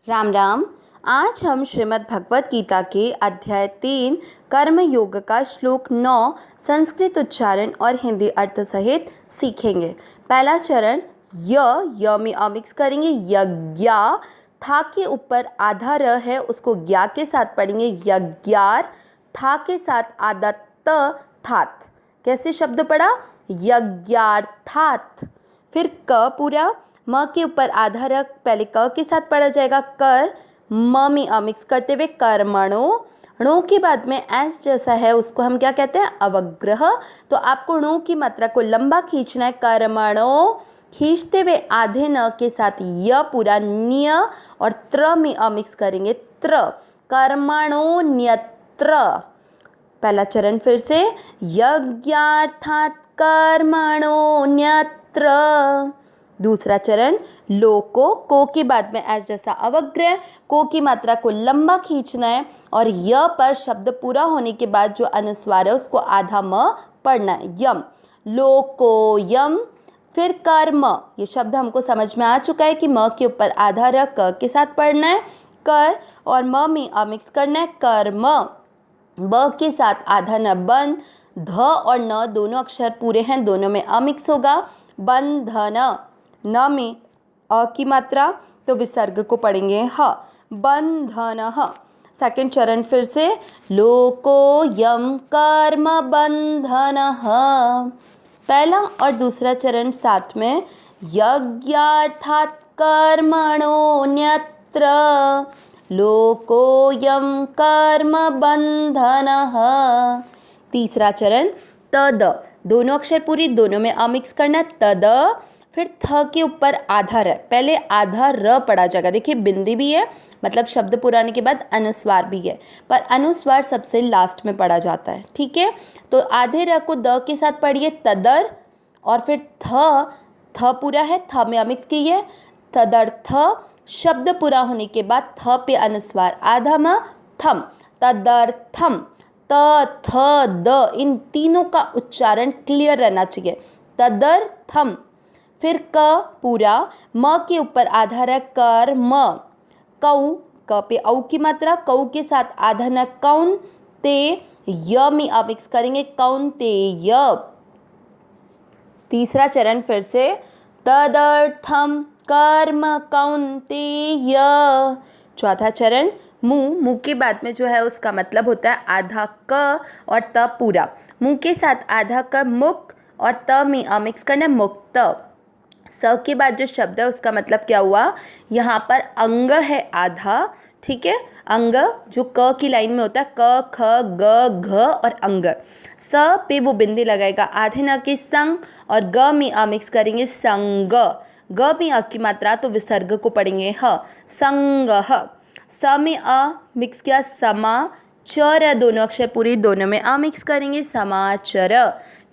राम राम। आज हम श्रीमद् भगवत गीता के अध्याय 3 कर्म योग का श्लोक 9 संस्कृत उच्चारण और हिंदी अर्थ सहित सीखेंगे। पहला चरण य में मिक्स करेंगे। यज्ञा, था के ऊपर आधा र है, उसको ज्ञा के साथ पढ़ेंगे। यज्ञार, था के साथ आधा त, थात। कैसे शब्द पढ़ा? यज्ञार्थात। फिर क पूरा, म के ऊपर आधा र पहले क के साथ पढ़ा जाएगा। कर, म में मिक्स करते हुए कर्मणो। णो के बाद में एस जैसा है उसको हम क्या कहते हैं? अवग्रह। तो आपको णो की मात्रा को लंबा खींचना है। कर्मणो, खींचते हुए आधे न के साथ य पूरा, न्य और त्र में मिक्स करेंगे। त्र, कर्मणो न्यत्र। पहला चरण फिर से, यज्ञार्थात् कर्मणो न्यत्र। दूसरा चरण लोको, को के बाद में एस जैसा अवग्रह, को की मात्रा को लंबा खींचना है और य पर शब्द पूरा होने के बाद जो अनुस्वार है उसको आधा म पढ़ना है। यम, लोको यम। फिर कर्म, ये शब्द हमको समझ में आ चुका है कि म के ऊपर आधा र क के साथ पढ़ना है। कर और म में मिक्स करना है। कर्म, ब के साथ आधा न बंध। ध और न दोनों अक्षर पूरे हैं, दोनों में मिक्स होगा। बंधन, न में अ की मात्रा तो विसर्ग को पढ़ेंगे ह। बंधन। सेकंड चरण फिर से, लोको यम कर्म बंधन। पहला और दूसरा चरण साथ में, यज्ञार्थात् कर्मणो न्यत्र लोको यम कर्म बंधन। तीसरा चरण तद, दोनों अक्षर पूरी, दोनों में मिक्स करना। तद, फिर थ के ऊपर आधा र, पहले आधा र पढ़ा जाएगा। देखिए बिंदी भी है, मतलब शब्द पुराने के बाद अनुस्वार भी है, पर अनुस्वार सबसे लास्ट में पढ़ा जाता है। ठीक है, तो आधे र को द के साथ पढ़िए, तदर। और फिर थ पूरा है, थ में मिक्स कीजिए। तदर्थ, शब्द पूरा होने के बाद थ पे अनुस्वार आधा म, थम। तदर्थम, त थ द, इन तीनों का उच्चारण क्लियर रहना चाहिए। तदर्थम। फिर क पूरा, म के ऊपर आधा र, कर म। कौ, क पे औ की मात्रा, कौ के साथ आधा न, कौन ते य में मिक्स करेंगे। कौन ते य। तीसरा चरण फिर से, तदर्थम कर्म कौन्तेय। चौथा चरण मुंह के बाद में जो है उसका मतलब होता है आधा क और त पूरा। मुंह के साथ आधा क, मुख, और त में मिक्स करना, मुक्त। स के बाद जो शब्द है उसका मतलब क्या हुआ? यहाँ पर अंग है आधा। ठीक है, अंग जो क की लाइन में होता है, क ख ग घ और अंग। स पे वो बिंदी लगाएगा आधे न के संग, और ग में मिक्स करेंगे संग। ग में अ की मात्रा तो विसर्ग को पढ़ेंगे ह। संग। स में मिक्स किया, समा। चर, दोनों अक्षर पूरी, दोनों में मिक्स करेंगे, समाचर।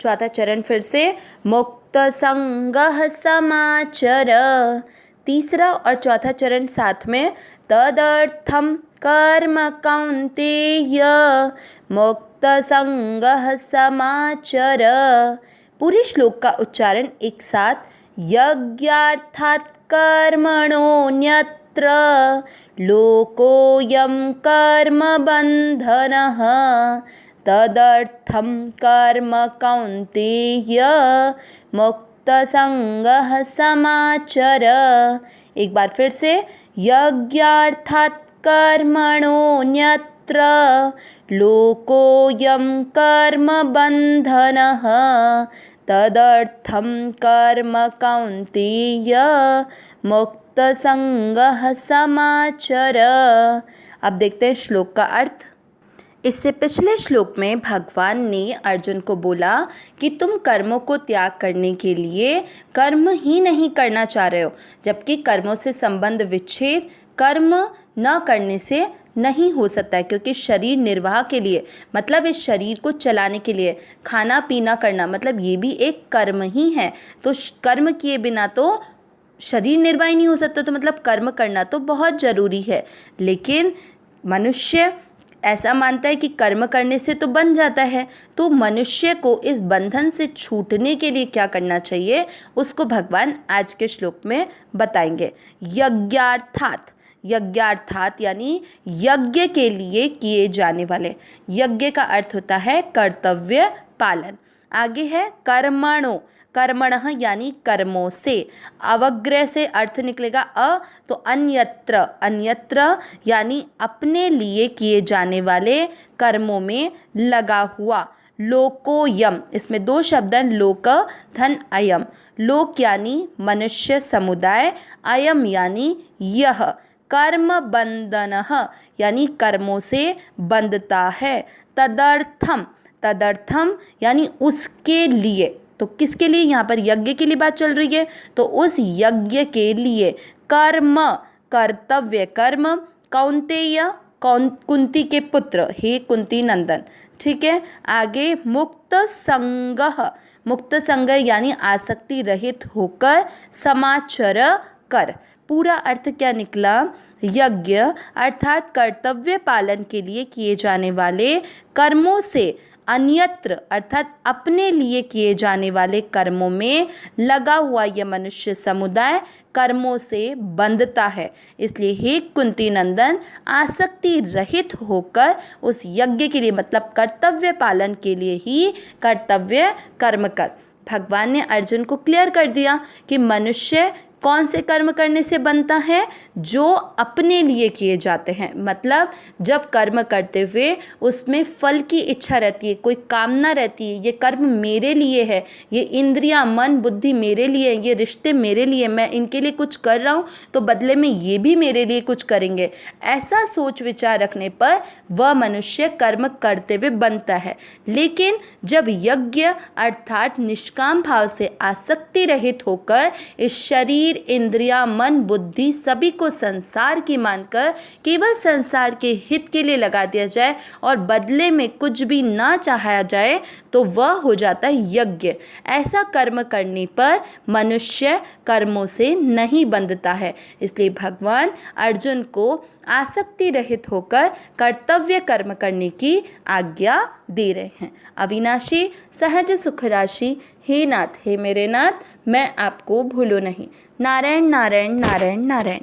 चौथा चरण फिर से, मुक्त संगः समाचर। तीसरा और चौथा चरण साथ में, तदर्थम कर्म कौन्तेय मुक्त संगः समाचर। पूरे श्लोक का उच्चारण एक साथ, यज्ञार्थात् कर्मणो न्यत्र लोकोऽयं कर्म बन्धनः तदर्थम कर्म कौन्तेय मुक्त संगः समाचर। एक बार फिर से, यज्ञार्थात् कर्मणो न्यत्र लोकोऽयं कर्म बन्धनः तदर्थम कर्म कौन्तेय मुक्त संगः समाचर। अब देखते हैं श्लोक का अर्थ। इससे पिछले श्लोक में भगवान ने अर्जुन को बोला कि तुम कर्मों को त्याग करने के लिए कर्म ही नहीं करना चाह रहे हो, जबकि कर्मों से संबंध विच्छेद कर्म न करने से नहीं हो सकता है, क्योंकि शरीर निर्वाह के लिए, मतलब इस शरीर को चलाने के लिए खाना पीना करना, मतलब ये भी एक कर्म ही है। तो कर्म किए बिना तो शरीर निर्वाह ही नहीं हो सकता, तो मतलब कर्म करना तो बहुत ज़रूरी है। लेकिन मनुष्य ऐसा मानता है कि कर्म करने से तो बन जाता है, तो मनुष्य को इस बंधन से छूटने के लिए क्या करना चाहिए उसको भगवान आज के श्लोक में बताएंगे। यज्ञार्थात्, यज्ञार्थात यानी यज्ञ के लिए किए जाने वाले। यज्ञ का अर्थ होता है कर्तव्य पालन। आगे है कर्मणो, कर्मणः यानी कर्मों से। अवग्रह से अर्थ निकलेगा अ, तो अन्यत्र, अन्यत्र यानी अपने लिए किए जाने वाले कर्मों में लगा हुआ। लोकोयम, इसमें दो शब्द हैं, लोक धन अयम। लोक यानी मनुष्य समुदाय, अयम यानी यह। कर्म बंधनः यानी कर्मों से बंधता है। तदर्थम, तदर्थम यानी उसके लिए। तो किसके लिए? यहाँ पर यज्ञ के लिए बात चल रही है, तो उस यज्ञ के लिए कर्म, कर्तव्य कर्म। कौन्तेय, कुंती के पुत्र, हे कुंती नंदन। ठीक है, आगे मुक्त संगः, मुक्त संग यानी आसक्ति रहित होकर समाचर कर। पूरा अर्थ क्या निकला? यज्ञ अर्थात कर्तव्य पालन के लिए किए जाने वाले कर्मों से अन्यत्र अर्थात अपने लिए किए जाने वाले कर्मों में लगा हुआ यह मनुष्य समुदाय कर्मों से बंधता है। इसलिए हे कुंती नंदन, आसक्ति रहित होकर उस यज्ञ के लिए मतलब कर्तव्य पालन के लिए ही कर्तव्य कर्म कर। भगवान ने अर्जुन को क्लियर कर दिया कि मनुष्य कौन से कर्म करने से बनता है? जो अपने लिए किए जाते हैं। मतलब जब कर्म करते हुए उसमें फल की इच्छा रहती है, कोई कामना रहती है, ये कर्म मेरे लिए है, ये इंद्रियां, मन, बुद्धि मेरे लिए, ये रिश्ते मेरे लिए, मैं इनके लिए कुछ कर रहा हूँ तो बदले में ये भी मेरे लिए कुछ करेंगे, ऐसा सोच विचार रखने पर वह मनुष्य कर्म करते हुए बनता है। लेकिन जब यज्ञ अर्थात निष्काम भाव से आसक्ति रहित होकर इस शरीर, इंद्रिया, मन, बुद्धि सभी को संसार की मानकर केवल संसार के हित के लिए लगा दिया जाए और बदले में कुछ भी ना चाहा जाए तो वह हो जाता है यज्ञ। ऐसा कर्म करने पर मनुष्य कर्मों से नहीं बंधता है। इसलिए भगवान अर्जुन को आसक्ति रहित होकर कर्तव्य कर्म करने की आज्ञा दे रहे हैं। अविनाशी सहज सुख राशि, हे नाथ, हे मेरे नाथ, मैं आपको भूलूं नहीं। नारायण नारायण नारायण नारायण।